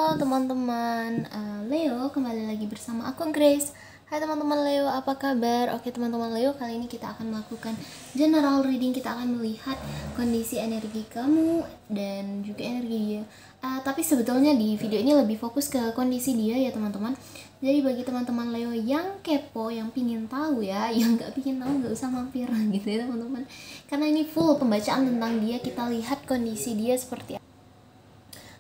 Halo teman-teman Leo, kembali lagi bersama aku Grace. Hai teman-teman Leo, apa kabar? Oke teman-teman Leo, kali ini kita akan melakukan general reading. Kita akan melihat kondisi energi kamu dan juga energi dia. Tapi sebetulnya di video ini lebih fokus ke kondisi dia ya teman-teman. Jadi bagi teman-teman Leo yang kepo, yang pingin tahu ya, yang nggak pingin tahu nggak usah mampir gitu ya teman-teman. Karena ini full pembacaan tentang dia, kita lihat kondisi dia seperti apa.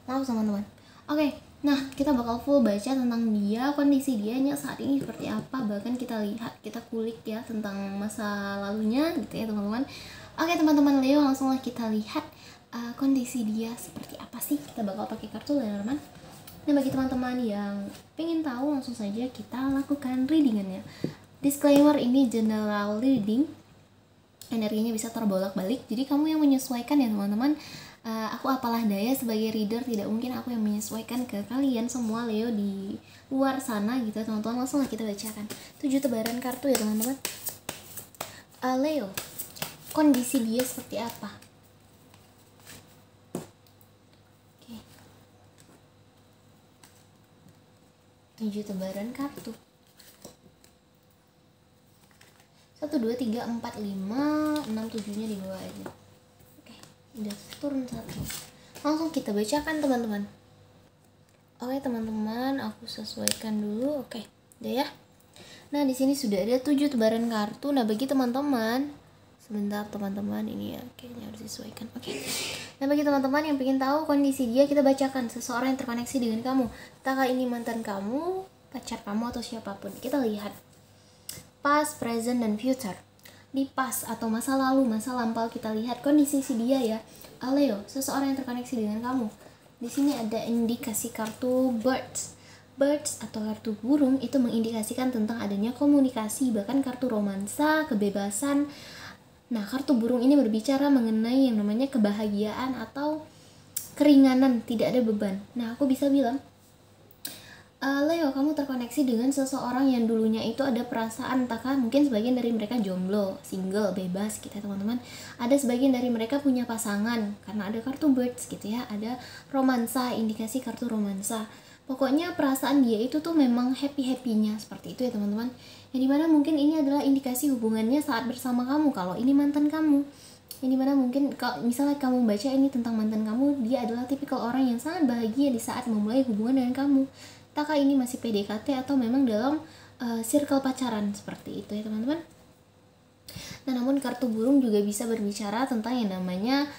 Maaf teman-teman. Oke, nah kita bakal full baca tentang dia, kondisi dianya saat ini seperti apa, bahkan kita lihat, kita kulik ya tentang masa lalunya gitu ya teman-teman. Oke teman-teman Leo, langsunglah kita lihat kondisi dia seperti apa sih. Kita bakal pakai kartu Lenormand. Nah bagi teman-teman yang pengen tahu, langsung saja kita lakukan readingannya. Disclaimer, ini general reading, energinya bisa terbolak-balik, jadi kamu yang menyesuaikan ya teman-teman. Aku apalah daya sebagai reader, tidak mungkin aku yang menyesuaikan ke kalian semua Leo di luar sana gitu teman-teman. Langsung lah kita bacakan 7 tebaran kartu ya teman-teman. Leo, kondisi dia seperti apa? Oke. 7 tebaran kartu. 1, 2, 3, 4, 5, 6, 7 nya di bawah aja. Udah turun 1. Langsung kita bacakan teman-teman. Oke teman-teman, aku sesuaikan dulu. Oke, udah ya. Nah di sini sudah ada 7 tebaran kartu. Nah bagi teman-teman, sebentar teman-teman, ini ya kayaknya harus disesuaikan. Oke. Nah bagi teman-teman yang ingin tahu kondisi dia, kita bacakan seseorang yang terkoneksi dengan kamu. Entahkah ini mantan kamu, pacar kamu, atau siapapun. Kita lihat past, present, dan future. Di past atau masa lalu, masa lampau, kita lihat kondisi si dia ya. Leo, seseorang yang terkoneksi dengan kamu. Di sini ada indikasi kartu birds. Birds atau kartu burung itu mengindikasikan tentang adanya komunikasi, bahkan kartu romansa, kebebasan. Nah, kartu burung ini berbicara mengenai yang namanya kebahagiaan atau keringanan, tidak ada beban. Nah, aku bisa bilang Leo, kamu terkoneksi dengan seseorang yang dulunya itu ada perasaan, entahkah mungkin sebagian dari mereka jomblo, single, bebas gitu ya teman-teman. Ada sebagian dari mereka punya pasangan, karena ada kartu birds gitu ya, ada romansa, indikasi kartu romansa. Pokoknya perasaan dia itu tuh memang happy-happynya, seperti itu ya teman-teman. Yang dimana mungkin ini adalah indikasi hubungannya saat bersama kamu, kalau ini mantan kamu. Yang dimana mungkin kalau misalnya kamu baca ini tentang mantan kamu, dia adalah tipikal orang yang sangat bahagia di saat memulai hubungan dengan kamu. Entahkah ini masih PDKT atau memang dalam circle pacaran, seperti itu ya teman-teman. Nah namun kartu burung juga bisa berbicara tentang yang namanya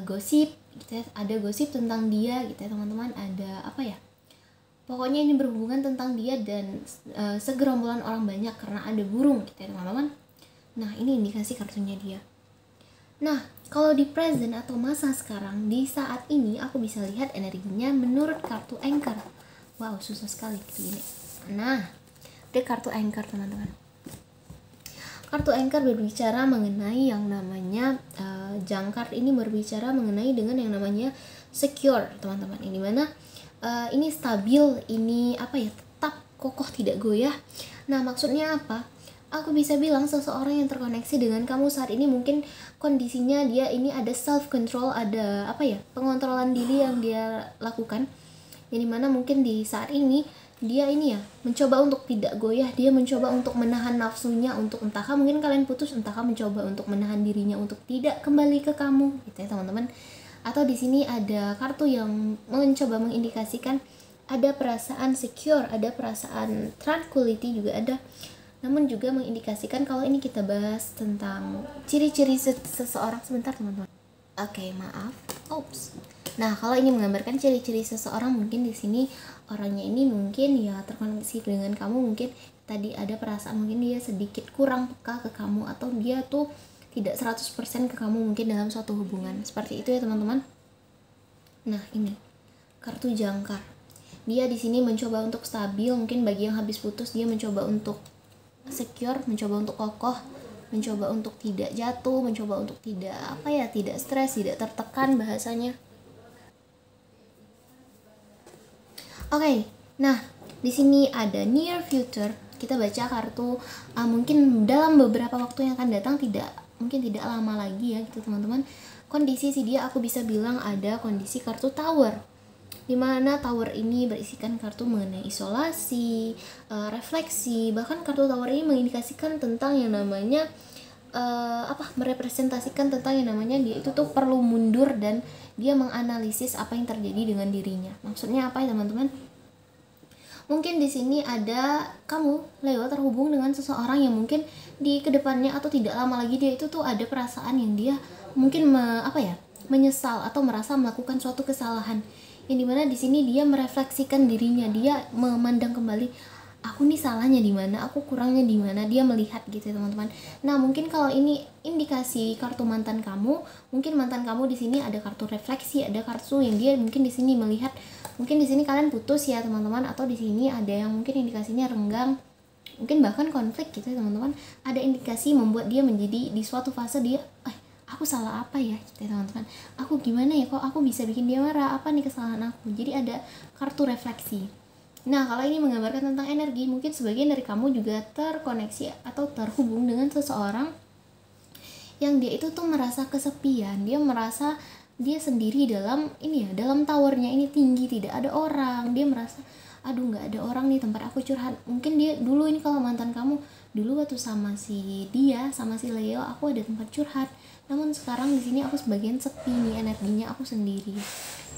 gosip gitu ya. Ada gosip tentang dia gitu ya teman-teman. Ada apa ya, pokoknya ini berhubungan tentang dia dan segerombolan orang banyak karena ada burung gitu ya teman-teman. Nah ini indikasi kartunya dia. Nah kalau di present atau masa sekarang, di saat ini aku bisa lihat energinya menurut kartu anchor. Wow, susah sekali gitu gini. Nah, ada kartu anchor teman-teman. Kartu anchor berbicara mengenai yang namanya jangkar ini berbicara mengenai dengan yang namanya secure teman-teman. Ini mana ini stabil, ini apa ya, tetap kokoh tidak goyah. Nah maksudnya apa? Aku bisa bilang seseorang yang terkoneksi dengan kamu saat ini mungkin kondisinya dia ini ada self control, ada apa ya, pengontrolan diri yang dia lakukan. Yang dimana mungkin di saat ini dia ini ya mencoba untuk tidak goyah, dia mencoba untuk menahan nafsunya untuk entahkah mungkin kalian putus, entahkah mencoba untuk menahan dirinya untuk tidak kembali ke kamu gitu ya teman-teman. Atau di sini ada kartu yang mencoba mengindikasikan ada perasaan secure, ada perasaan tranquility juga ada. Namun juga mengindikasikan kalau ini kita bahas tentang ciri-ciri seseorang. Sebentar teman-teman. Oke, maaf. Oops. Nah, kalau ini menggambarkan ciri-ciri seseorang, mungkin di sini orangnya ini mungkin ya terkoneksi dengan kamu, mungkin tadi ada perasaan mungkin dia sedikit kurang peka ke kamu, atau dia tuh tidak 100% ke kamu mungkin dalam suatu hubungan. Seperti itu ya, teman-teman. Nah, ini kartu jangkar. Dia di sini mencoba untuk stabil, mungkin bagi yang habis putus dia mencoba untuk secure, mencoba untuk kokoh, mencoba untuk tidak jatuh, mencoba untuk tidak apa ya, tidak stres, tidak tertekan bahasanya. Oke, nah di sini ada near future. Kita baca kartu mungkin dalam beberapa waktu yang akan datang, mungkin tidak lama lagi ya gitu teman-teman. Kondisi si dia aku bisa bilang ada kondisi kartu tower. dimana tower ini berisikan kartu mengenai isolasi, refleksi. Bahkan kartu tower ini mengindikasikan tentang yang namanya merepresentasikan tentang yang namanya dia itu tuh perlu mundur dan dia menganalisis apa yang terjadi dengan dirinya. Maksudnya apa ya teman-teman? Mungkin di sini ada kamu Leo terhubung dengan seseorang yang mungkin di kedepannya atau tidak lama lagi dia itu tuh ada perasaan yang dia mungkin menyesal atau merasa melakukan suatu kesalahan. Yang dimana di sini dia merefleksikan dirinya, dia memandang kembali aku nih salahnya di mana, aku kurangnya di mana, dia melihat gitu ya teman-teman. Nah mungkin kalau ini indikasi kartu mantan kamu, mungkin mantan kamu di sini ada kartu refleksi, ada kartu yang dia mungkin di sini melihat, mungkin di sini kalian putus ya teman-teman, atau di sini ada yang mungkin indikasinya renggang, mungkin bahkan konflik gitu ya teman-teman. Ada indikasi membuat dia menjadi di suatu fase dia, aku salah apa ya gitu ya teman-teman, aku gimana ya kok aku bisa bikin dia marah, apa nih kesalahan aku. Jadi ada kartu refleksi. Nah, kalau ini menggambarkan tentang energi, mungkin sebagian dari kamu juga terkoneksi atau terhubung dengan seseorang yang dia itu tuh merasa kesepian, dia merasa dia sendiri dalam dalam towernya ini tinggi, tidak ada orang, dia merasa aduh nggak ada orang nih tempat aku curhat. Mungkin dia dulu ini kalau mantan kamu dulu waktu sama si Leo aku ada tempat curhat, namun sekarang di sini aku sebagian sepi nih, energinya aku sendiri.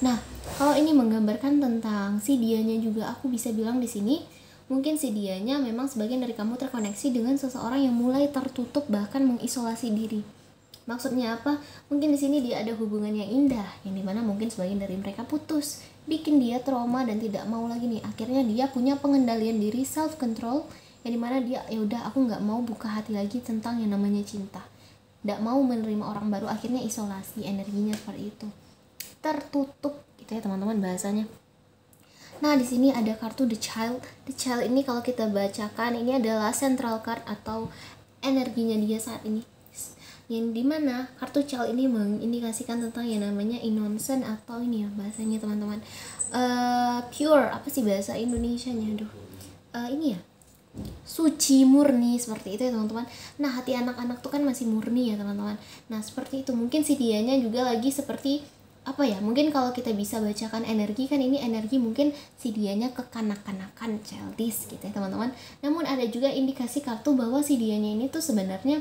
Nah, kalau ini menggambarkan tentang si dianya juga, aku bisa bilang di sini mungkin si dianya memang sebagian dari kamu terkoneksi dengan seseorang yang mulai tertutup bahkan mengisolasi diri. Maksudnya apa? Mungkin di sini dia ada hubungan yang indah, yang dimana mungkin sebagian dari mereka putus, bikin dia trauma dan tidak mau lagi nih. Akhirnya dia punya pengendalian diri, self control, yang dimana dia ya udah aku nggak mau buka hati lagi tentang yang namanya cinta, nggak mau menerima orang baru, akhirnya isolasi, energinya seperti itu, tertutup gitu ya teman-teman bahasanya. Nah di sini ada kartu The Child. The Child ini kalau kita bacakan ini adalah central card atau energinya dia saat ini, yang dimana kartu Child ini mengindikasikan tentang yang namanya innocent atau ini ya bahasanya teman-teman, pure, apa sih bahasa Indonesianya, ini ya suci, murni, seperti itu ya teman-teman. Nah hati anak-anak tuh kan masih murni ya teman-teman. Nah seperti itu, mungkin si dianya juga lagi seperti mungkin kalau kita bisa bacakan energi kan ini energi mungkin si dianya kekanak-kanakan, childish gitu ya teman-teman. Namun ada juga indikasi kartu bahwa si dianya ini tuh sebenarnya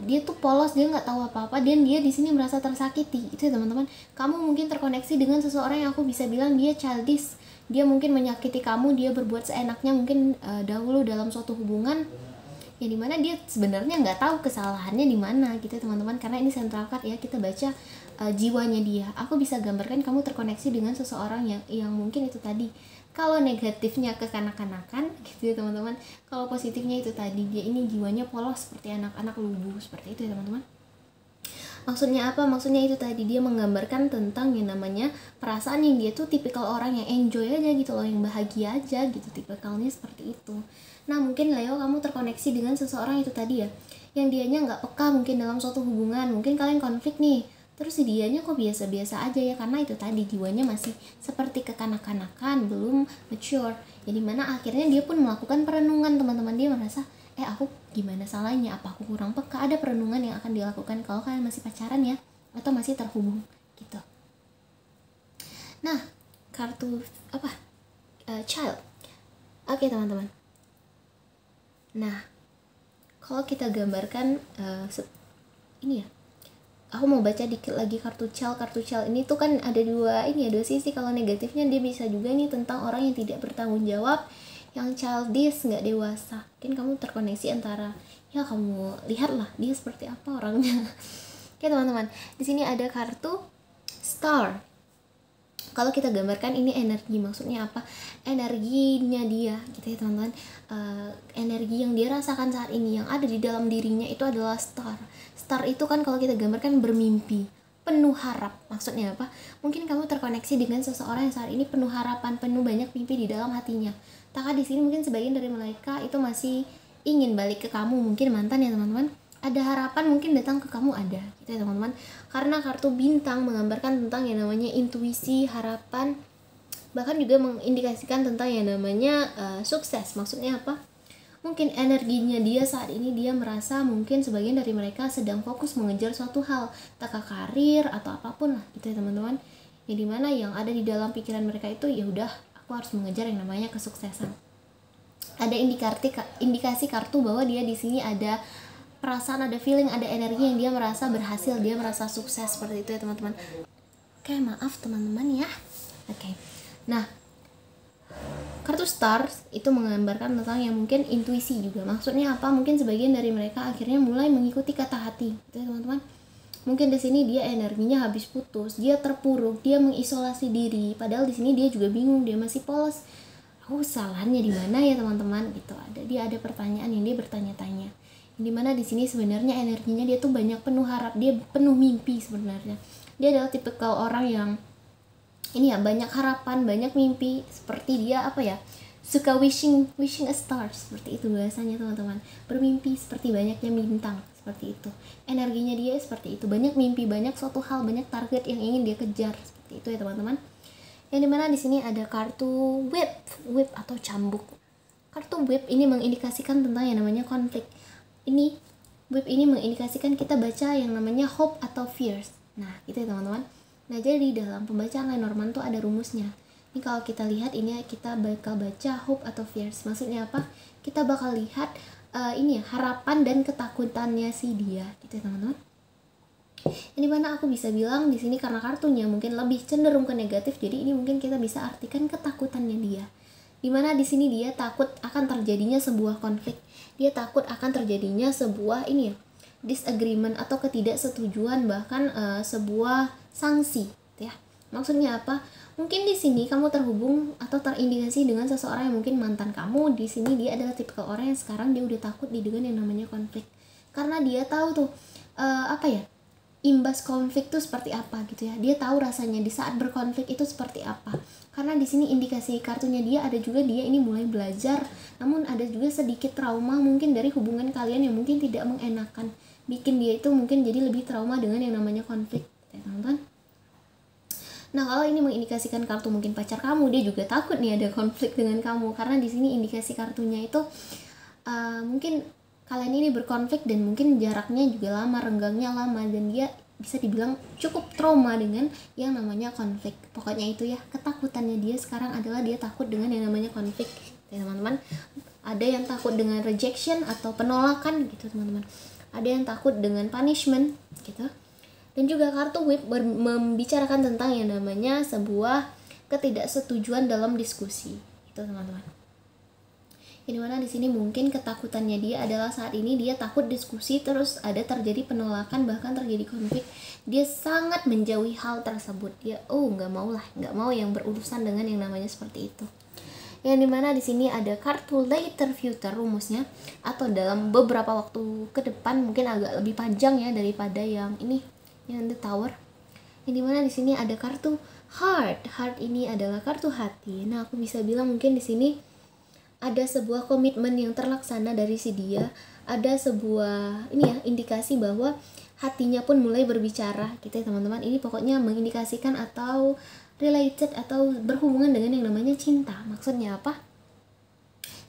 dia tuh polos, dia nggak tahu apa-apa, dan dia di sini merasa tersakiti itu ya teman-teman. Kamu mungkin terkoneksi dengan seseorang yang aku bisa bilang dia childish, dia mungkin menyakiti kamu, dia berbuat seenaknya mungkin dahulu dalam suatu hubungan, yang dimana dia sebenarnya nggak tahu kesalahannya di mana gitu ya teman-teman. Karena ini central card ya, kita baca jiwanya dia. Aku bisa gambarkan kamu terkoneksi dengan seseorang yang mungkin itu tadi, kalau negatifnya kekanak-kanakan gitu ya teman-teman, kalau positifnya itu tadi dia ini jiwanya polos seperti anak-anak lugu, seperti itu ya teman-teman. Maksudnya apa? Maksudnya itu tadi dia menggambarkan tentang yang namanya perasaan yang dia tuh tipikal orang yang enjoy aja gitu loh, yang bahagia aja gitu, tipikalnya seperti itu. Nah mungkin Leo kamu terkoneksi dengan seseorang itu tadi ya, yang dianya nggak peka mungkin dalam suatu hubungan, mungkin kalian konflik nih, terus si dianya kok biasa-biasa aja ya, karena itu tadi jiwanya masih seperti kekanak-kanakan, belum mature. Jadi mana akhirnya dia pun melakukan perenungan teman-teman, dia merasa aku gimana salahnya, apa aku kurang peka. Ada perenungan yang akan dilakukan kalau kalian masih pacaran ya, atau masih terhubung gitu. Nah kartu child. Oke teman-teman, nah kalau kita gambarkan ini ya, aku mau baca dikit lagi kartu child. Kartu child ini tuh kan ada dua sisi. Kalau negatifnya dia bisa juga nih tentang orang yang tidak bertanggung jawab, yang childish, nggak dewasa. Mungkin kamu terkoneksi antara ya kamu lihatlah dia seperti apa orangnya. Oke teman-teman, di sini ada kartu star. Kalau kita gambarkan ini energi, maksudnya apa? Energinya dia gitu ya teman-teman. Energi yang dia rasakan saat ini, yang ada di dalam dirinya itu adalah star. Star itu kan kalau kita gambarkan bermimpi, penuh harap. Maksudnya apa? Mungkin kamu terkoneksi dengan seseorang yang saat ini penuh harapan, penuh banyak mimpi di dalam hatinya. Taka di sini mungkin sebagian dari mereka itu masih ingin balik ke kamu, mungkin mantan ya teman-teman. Ada harapan mungkin datang ke kamu, ada gitu ya teman-teman. Karena kartu bintang menggambarkan tentang yang namanya intuisi, harapan, bahkan juga mengindikasikan tentang yang namanya sukses. Maksudnya apa? Mungkin energinya dia saat ini, dia merasa mungkin sebagian dari mereka sedang fokus mengejar suatu hal, entah karir atau apapun lah gitu ya teman-teman. yang dimana yang ada di dalam pikiran mereka itu ya udah aku harus mengejar yang namanya kesuksesan. Ada indikasi kartu bahwa dia di sini ada perasaan, ada feeling, ada energi yang dia merasa berhasil, dia merasa sukses, seperti itu ya teman-teman. Oke, maaf teman-teman ya. Oke. Nah, kartu stars itu menggambarkan tentang yang mungkin intuisi juga. Maksudnya apa? Mungkin sebagian dari mereka akhirnya mulai mengikuti kata hati, gitu ya teman-teman. Mungkin di sini dia energinya habis putus, dia terpuruk, dia mengisolasi diri. Padahal di sini dia juga bingung, dia masih polos. Aku salahnya di mana ya teman-teman? Gitu. Dia ada pertanyaan yang dia bertanya-tanya. Dimana di sini sebenarnya energinya dia tuh banyak penuh harap, dia penuh mimpi sebenarnya. Dia adalah tipikal orang yang ini ya, banyak harapan, banyak mimpi, seperti dia apa ya, suka wishing a star, seperti itu bahasanya teman-teman. Bermimpi seperti banyaknya bintang, seperti itu. Energinya dia seperti itu, banyak mimpi, banyak suatu hal, banyak target yang ingin dia kejar, seperti itu ya teman-teman. Yang dimana di sini ada kartu whip atau cambuk. Kartu whip ini mengindikasikan tentang yang namanya konflik. Whip ini mengindikasikan kita baca yang namanya hope atau fears. Nah, gitu ya teman-teman. Nah, jadi dalam pembacaan Lenormand tuh ada rumusnya. Ini kalau kita lihat, ini kita bakal baca hope atau fears. Maksudnya apa? Kita bakal lihat harapan dan ketakutannya si dia, gitu ya teman-teman. Ini mana aku bisa bilang di sini karena kartunya mungkin lebih cenderung ke negatif, jadi ini mungkin kita bisa artikan ketakutannya dia. Dimana di sini dia takut akan terjadinya sebuah konflik, dia takut akan terjadinya sebuah disagreement atau ketidaksetujuan, bahkan sebuah sanksi, ya. Maksudnya apa? Mungkin di sini kamu terhubung atau terindikasi dengan seseorang yang mungkin mantan kamu. Di sini dia adalah tipikal orang yang sekarang dia udah takut dengan yang namanya konflik, karena dia tahu tuh imbas konflik itu seperti apa gitu ya. Dia tahu rasanya di saat berkonflik itu seperti apa. Karena di sini indikasi kartunya dia ada juga dia ini mulai belajar, namun ada juga sedikit trauma mungkin dari hubungan kalian yang mungkin tidak mengenakan, bikin dia itu mungkin jadi lebih trauma dengan yang namanya konflik, ya teman-teman. Nah, kalau ini mengindikasikan kartu mungkin pacar kamu, dia juga takut nih ada konflik dengan kamu, karena di sini indikasi kartunya itu mungkin kalian ini berkonflik dan mungkin jaraknya juga lama, renggangnya lama, dan dia bisa dibilang cukup trauma dengan yang namanya konflik. Pokoknya itu ya, ketakutannya dia sekarang adalah dia takut dengan yang namanya konflik, ya teman-teman. Ada yang takut dengan rejection atau penolakan gitu teman-teman. Ada yang takut dengan punishment gitu. Dan juga kartu whip membicarakan tentang yang namanya sebuah ketidaksetujuan dalam diskusi itu teman-teman. Yang dimana di sini mungkin ketakutannya dia adalah saat ini dia takut diskusi terus ada terjadi penolakan, bahkan terjadi konflik. Dia sangat menjauhi hal tersebut. Dia nggak mau yang berurusan dengan yang namanya seperti itu. Yang dimana di sini ada kartu later future rumusnya, atau dalam beberapa waktu ke depan, mungkin agak lebih panjang ya daripada yang ini, yang the tower. Yang dimana di sini ada kartu heart ini adalah kartu hati. Nah, aku bisa bilang mungkin di sini ada sebuah komitmen yang terlaksana dari si dia, ada sebuah indikasi bahwa hatinya pun mulai berbicara gitu ya teman-teman. Ini pokoknya mengindikasikan atau related atau berhubungan dengan yang namanya cinta. Maksudnya apa?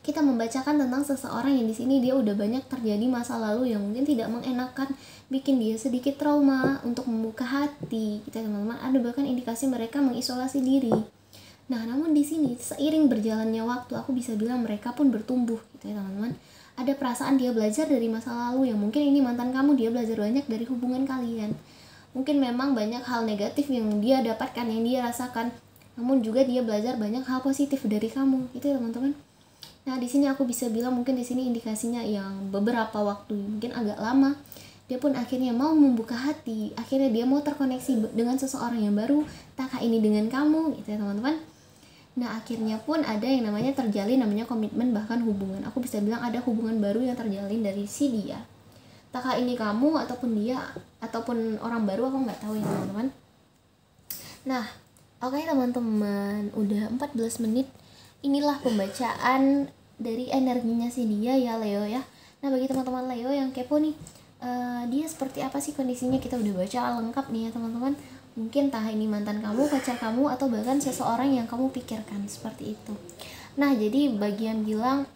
Kita membacakan tentang seseorang yang di sini dia udah banyak terjadi masa lalu yang mungkin tidak mengenakan, bikin dia sedikit trauma untuk membuka hati gitu ya teman-teman. Ada bahkan indikasi mereka mengisolasi diri. Nah, namun di sini seiring berjalannya waktu, aku bisa bilang mereka pun bertumbuh gitu ya teman-teman. Ada perasaan dia belajar dari masa lalu yang mungkin ini mantan kamu, dia belajar banyak dari hubungan kalian. Mungkin memang banyak hal negatif yang dia dapatkan, yang dia rasakan, namun juga dia belajar banyak hal positif dari kamu gitu ya teman-teman. Nah, di sini aku bisa bilang mungkin di sini indikasinya yang beberapa waktu, mungkin agak lama, dia pun akhirnya mau membuka hati, akhirnya dia mau terkoneksi dengan seseorang yang baru, takah ini dengan kamu gitu ya teman-teman. Nah, akhirnya pun ada yang namanya terjalin, namanya komitmen, bahkan hubungan. Aku bisa bilang ada hubungan baru yang terjalin dari si dia. Takah ini kamu ataupun dia ataupun orang baru, aku nggak tahu ya teman-teman. Nah, oke teman-teman, udah 14 menit. Inilah pembacaan dari energinya si dia ya Leo ya. Nah, bagi teman-teman Leo yang kepo nih, dia seperti apa sih kondisinya, kita udah baca lengkap nih ya teman-teman. Mungkin entah ini mantan kamu, pacar kamu, atau bahkan seseorang yang kamu pikirkan, seperti itu. Nah, jadi bagian bilang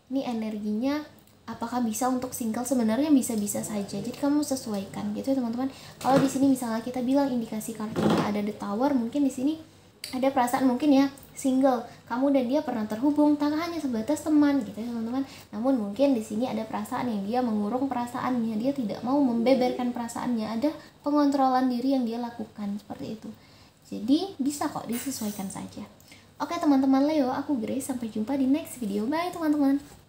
ini energinya apakah bisa untuk single? Sebenarnya bisa-bisa saja. Jadi kamu sesuaikan gitu ya teman-teman. Kalau di sini misalnya kita bilang indikasi kartunya ada the tower, mungkin di sini ada perasaan mungkin ya single, kamu dan dia pernah terhubung, tak hanya sebatas teman gitu ya teman-teman. Namun mungkin di sini ada perasaan yang dia mengurung perasaannya, dia tidak mau membeberkan perasaannya, ada pengontrolan diri yang dia lakukan seperti itu. Jadi bisa kok disesuaikan saja. Oke teman-teman Leo, aku Grace, sampai jumpa di next video. Bye teman-teman.